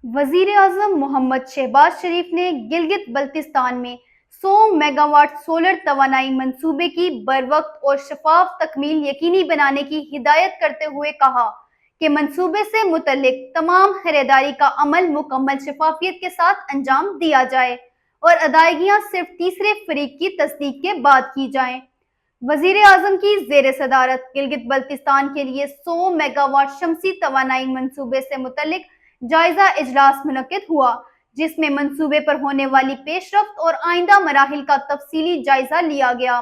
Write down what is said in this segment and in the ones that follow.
वजीर आजम मोहम्मद शहबाज शरीफ ने गिलगित बल्तिस्तान में 100 मेगावाट सोलर तवानाई मंसूबे की बरवक्त और शफाफ तकमील यकीनी बनाने की हिदायत करते हुए कहा कि मंसूबे से मुतल्लिक तमाम खरीदारी का अमल मुकम्मल शफाफियत के साथ अंजाम दिया जाए और अदायगियां सिर्फ तीसरे फरीक की तस्दीक के बाद की जाएं। वजीर आजम की जेर सदारत गिलगित बल्तिस्तान के लिए 100 मेगावाट शमसी तवानाई मंसूबे से मुतल्लिक जायजा इजलास मुनक्किद हुआ, जिसमें मंसूबे पर होने वाली पेशरफ्त और आइंदा मराहिल का तफसीली जायजा लिया गया।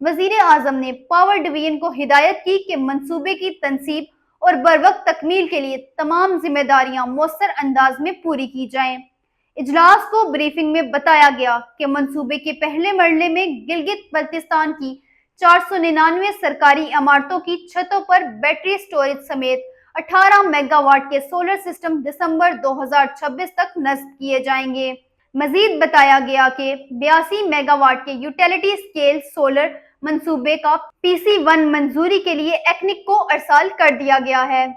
वजीर आजम ने पावर डिवीजन को हिदायत की कि मंसूबे की तनसीब और बरवक्त तकमील के लिए तमाम जिम्मेदारियां मौसर अंदाज में पूरी की जाएं। इजलास को ब्रीफिंग में बताया गया कि मंसूबे के पहले मरले में गिलगित बल्तिस्तान की 499 सरकारी इमारतों की छतों पर बैटरी स्टोरेज समेत 18 मेगावाट के सोलर सिस्टम दिसंबर 2026 तक नस्ब किए जाएंगे। मजीद बताया गया कि 82 मेगावाट के यूटिलिटी स्केल सोलर मंसूबे का PC1 मंजूरी के लिए एक्निक को अरसाल कर दिया गया है।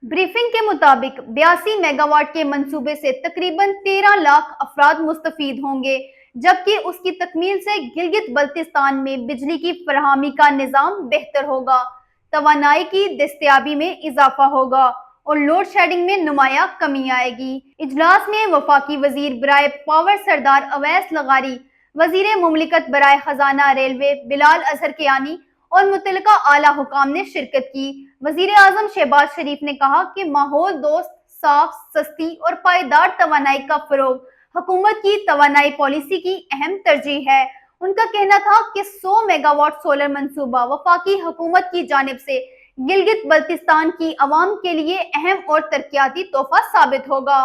ब्रीफिंग के मुताबिक 82 मेगावाट के मंसूबे से तकरीबन 13 लाख अफराद मुस्तफीद होंगे, जबकि उसकी तकमील से गिलगित बल्तिस्तान में बिजली की फराहमी का निजाम बेहतर होगा, तवानाई की दस्तयाबी में इजाफा होगा और लोड शेडिंग में नुमाया कमी आएगी। इजलास में वफाकी वजीर बराए पावर सरदार अवैस लगारी, वजीर मुमलिकत बराए खजाना रेलवे बिलाल अजहर कियानी और मुतलका आला हुकाम ने शिरकत की। वजीर आजम शहबाज शरीफ ने कहा कि माहौल दोस्त, साफ, सस्ती और पायदार तवानाई का फरोग हुकूमत की तवानाई पॉलिसी की अहम तरजीह है। उनका कहना था कि 100 मेगावाट सोलर मंसूबा वफाकी हुकूमत की जानिब से गिलगित बल्तिस्तान की अवाम के लिए अहम और तरक्याती तोहफा साबित होगा।